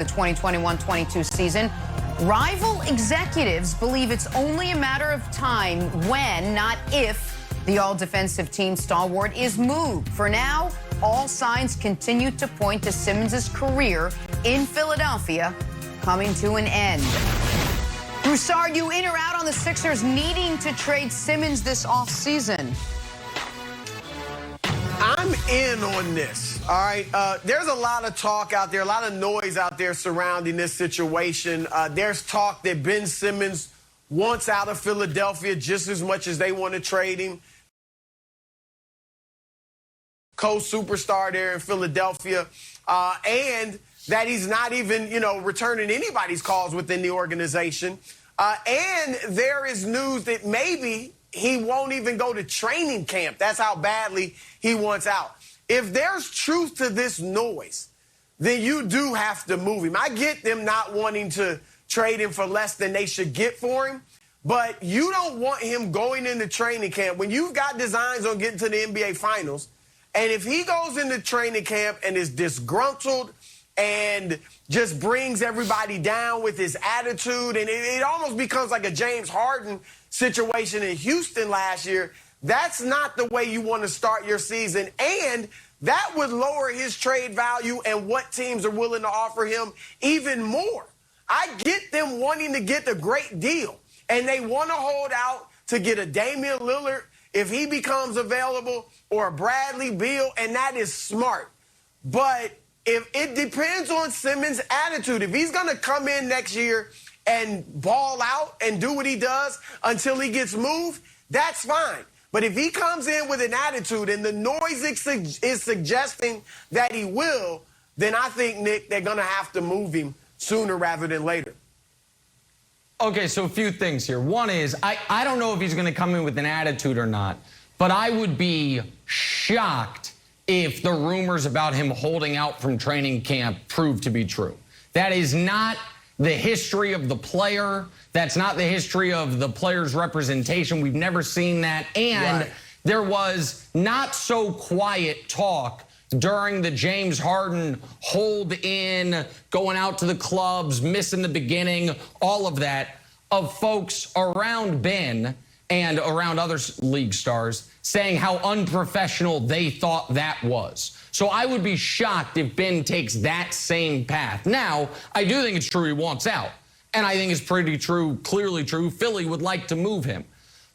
the 2021-22 season. Rival executives believe it's only a matter of time when, not if, the all-defensive team stalwart is moved. For now, all signs continue to point to Simmons' career in Philadelphia coming to an end. Broussard, you in or out on the Sixers needing to trade Simmons this offseason? I'm in on this, all right? There's a lot of talk out there, a lot of noise out there surrounding this situation. There's talk that Ben Simmons wants out of Philadelphia just as much as they want to trade him. Co-superstar there in Philadelphia, and that he's not even, returning anybody's calls within the organization. And there is news that maybe he won't even go to training camp. That's how badly he wants out. If there's truth to this noise, then you do have to move him. I get them not wanting to trade him for less than they should get for him, but you don't want him going into training camp when you've got designs on getting to the NBA Finals. And if he goes into training camp and is disgruntled and just brings everybody down with his attitude, and it almost becomes like a James Harden situation in Houston last year, that's not the way you want to start your season. And that would lower his trade value and what teams are willing to offer him even more. I get them wanting to get a great deal, and they want to hold out to get a Damian Lillard if he becomes available, or a Bradley Beal, and that is smart. But if it depends on Simmons' attitude, if he's going to come in next year and ball out and do what he does until he gets moved, that's fine. But if he comes in with an attitude and the noise is suggesting that he will, then I think, Nick, they're going to have to move him sooner rather than later. Okay, so a few things here. One is, I don't know if he's going to come in with an attitude or not, but I would be shocked if the rumors about him holding out from training camp prove to be true. That is not the history of the player. That's not the history of the player's representation. We've never seen that. And there was not so quiet talk during the James Harden hold in, going out to the clubs, missing the beginning, all of that, of folks around Ben and around other league stars saying how unprofessional they thought that was. So I would be shocked if Ben takes that same path. Now, I do think it's true he wants out. And I think it's pretty true, clearly true, Philly would like to move him.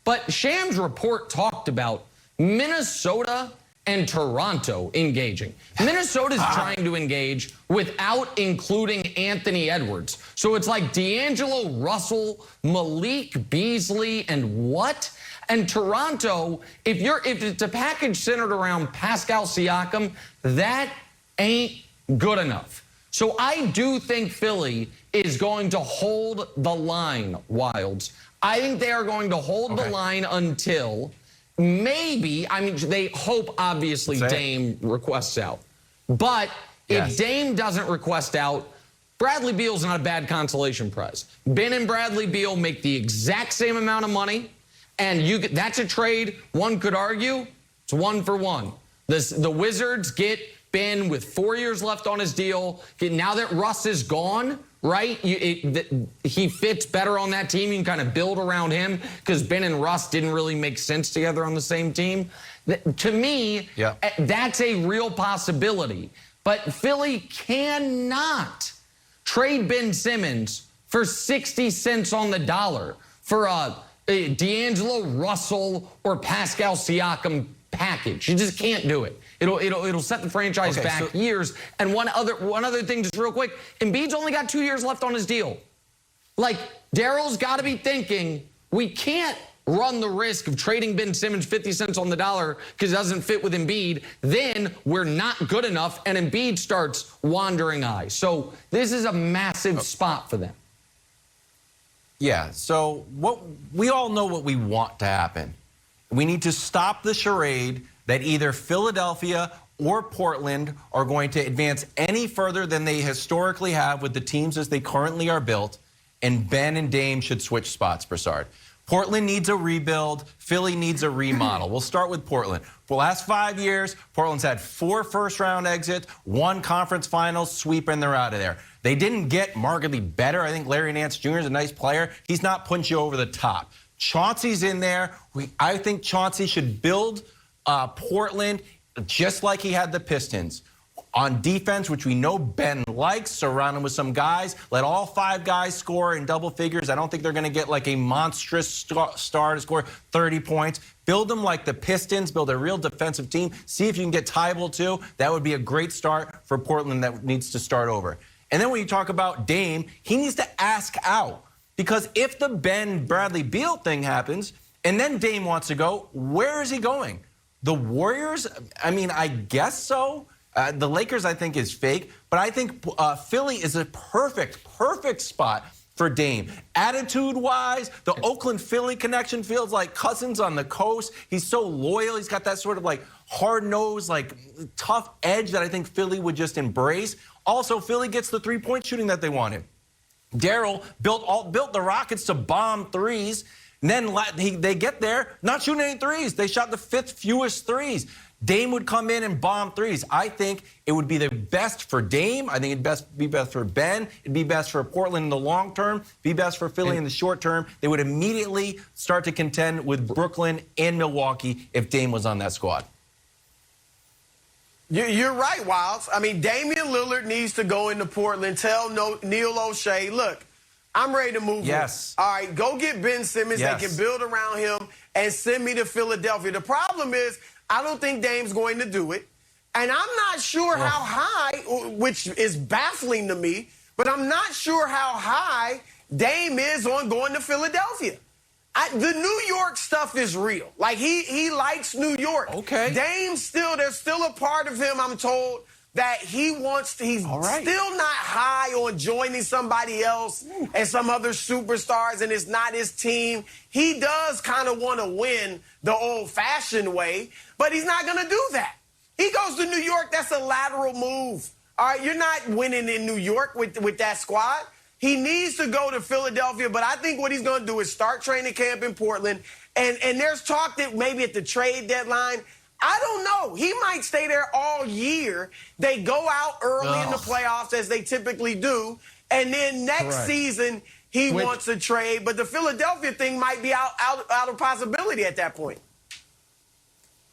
But Sham's report talked about Minnesota and Toronto engaging. Minnesota's trying to engage without including Anthony Edwards. So it's like D'Angelo Russell, Malik Beasley, and what? And Toronto, if it's a package centered around Pascal Siakam, that ain't good enough. So I do think Philly is going to hold the line, Wilds. I think they are going to hold the line until maybe, I mean, they hope, obviously, Dame requests out. But if Dame doesn't request out, Bradley Beal's not a bad consolation prize. Ben and Bradley Beal make the exact same amount of money, and that's a trade, one could argue, it's 1 for 1. The Wizards get Ben with 4 years left on his deal. Now that Russ is gone, right, he fits better on that team. You can kind of build around him because Ben and Russ didn't really make sense together on the same team. To me, that's a real possibility. But Philly cannot trade Ben Simmons for 60 cents on the dollar for a D'Angelo Russell or Pascal Siakam package. You just can't do it. It'll set the franchise back years. And one other thing, just real quick, Embiid's only got 2 years left on his deal. Like, Daryl's got to be thinking, we can't run the risk of trading Ben Simmons 50 cents on the dollar because it doesn't fit with Embiid. Then we're not good enough, and Embiid starts wandering eyes. So this is a massive spot for them. Yeah, so we all know what we want to happen. We need to stop the charade that either Philadelphia or Portland are going to advance any further than they historically have with the teams as they currently are built, and Ben and Dame should switch spots, Broussard. Portland needs a rebuild. Philly needs a remodel. We'll start with Portland. For the last 5 years, Portland's had 4 first-round exits, 1 conference finals sweep, and they're out of there. They didn't get markedly better. I think Larry Nance Jr. is a nice player. He's not punching you over the top. Chauncey's in there. I think Chauncey should build Portland just like he had the Pistons. On defense, which we know Ben likes, surround him with some guys. Let all 5 guys score in double figures. I don't think they're going to get like a monstrous star to score 30 points. Build them like the Pistons. Build a real defensive team. See if you can get Tybal too. That would be a great start for Portland that needs to start over. And then when you talk about Dame, he needs to ask out. Because if the Bradley Beal thing happens, and then Dame wants to go, where is he going? The Warriors? I mean, I guess so. The Lakers, I think, is fake. But I think Philly is a perfect spot for Dame. Attitude-wise, the Oakland-Philly connection feels like Cousins on the coast. He's so loyal. He's got that sort of like hard-nosed, like tough edge that I think Philly would just embrace. Also, Philly gets the three-point shooting that they wanted. Daryl built the Rockets to bomb threes. And then they get there, not shooting any threes. They shot the 5th fewest threes. Dame would come in and bomb threes. I think it would be the best for Dame. I think it'd be best for Ben. It'd be best for Portland in the long term. Be best for Philly in the short term. They would immediately start to contend with Brooklyn and Milwaukee if Dame was on that squad. You're right, Wilds. I mean, Damian Lillard needs to go into Portland. Tell Neil O'Shea, look, I'm ready to move. Yes. On. All right, go get Ben Simmons. Yes. They can build around him and send me to Philadelphia. The problem is, I don't think Dame's going to do it. And I'm not sure how high, which is baffling to me, but I'm not sure how high Dame is on going to Philadelphia. The New York stuff is real. Like, he likes New York. Okay. There's still a part of him, I'm told, that he's still not high on joining somebody else and some other superstars, and it's not his team. He does kind of want to win the old-fashioned way, but he's not going to do that. He goes to New York, that's a lateral move. All right, you're not winning in New York with that squad. He needs to go to Philadelphia, but I think what he's going to do is start training camp in Portland, and there's talk that maybe at the trade deadline, I don't know. He might stay there all year. They go out early in the playoffs, as they typically do, and then next season he wants to trade. But the Philadelphia thing might be out of possibility at that point.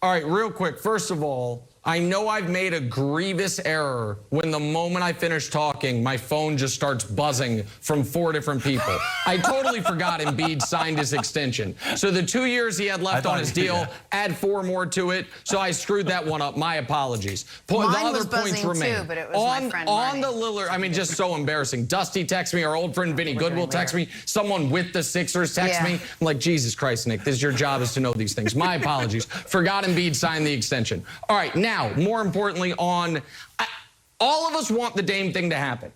All right, real quick. First of all, I know I've made a grievous error when the moment I finish talking, my phone just starts buzzing from 4 different people. I totally forgot Embiid signed his extension. So the 2 years he had left on his deal, add 4 more to it. So I screwed that one up. My apologies. The other points remain. Too, but it was my friend on the Lillard, I mean, just so embarrassing. Dusty texts me, our old friend Vinny Goodwill texts me, someone with the Sixers texts me. I'm like, Jesus Christ, Nick, this is your job is to know these things. My apologies. Forgot Embiid signed the extension. All right, now, more importantly, all of us want the Dame thing to happen.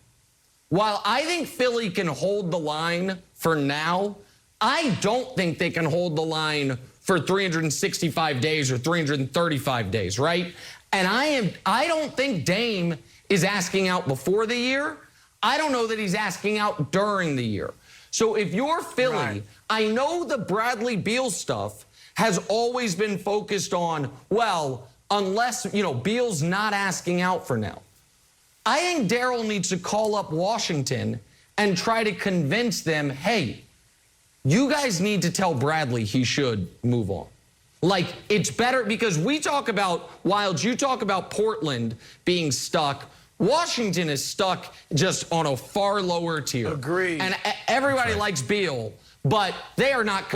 While I think Philly can hold the line for now, I don't think they can hold the line for 365 days or 335 days, right? And I don't think Dame is asking out before the year. I don't know that he's asking out during the year. So if you're Philly, I know the Bradley Beal stuff has always been focused on, well, unless, Beal's not asking out for now. I think Daryl needs to call up Washington and try to convince them, hey, you guys need to tell Bradley he should move on. Like, it's better because we talk about, Wilds, you talk about Portland being stuck. Washington is stuck just on a far lower tier. Agreed. And everybody likes Beal, but they are not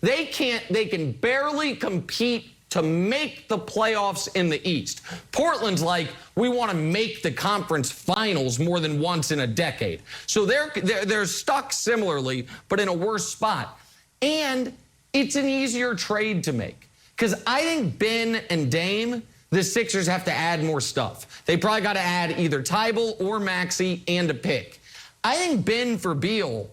they can barely compete to make the playoffs in the East. Portland's like, we want to make the conference finals more than once in a decade. So they're stuck similarly, but in a worse spot. And it's an easier trade to make. Because I think Ben and Dame, the Sixers have to add more stuff. They probably got to add either Tybal or Maxey and a pick. I think Ben for Beal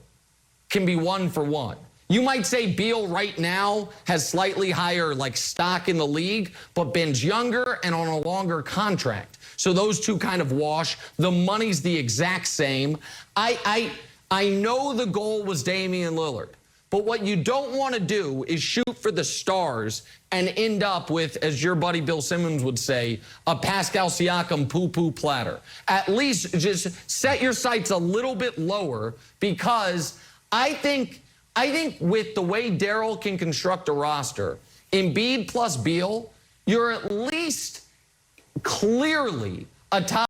can be 1 for 1. You might say Beal right now has slightly higher stock in the league, but Ben's younger and on a longer contract. So those two kind of wash. The money's the exact same. I know the goal was Damian Lillard, But what you don't want to do is shoot for the stars and end up with, as your buddy Bill Simmons would say, a Pascal Siakam poo-poo platter. At least just set your sights a little bit lower, because I think with the way Daryl can construct a roster, Embiid plus Beal, you're at least clearly a top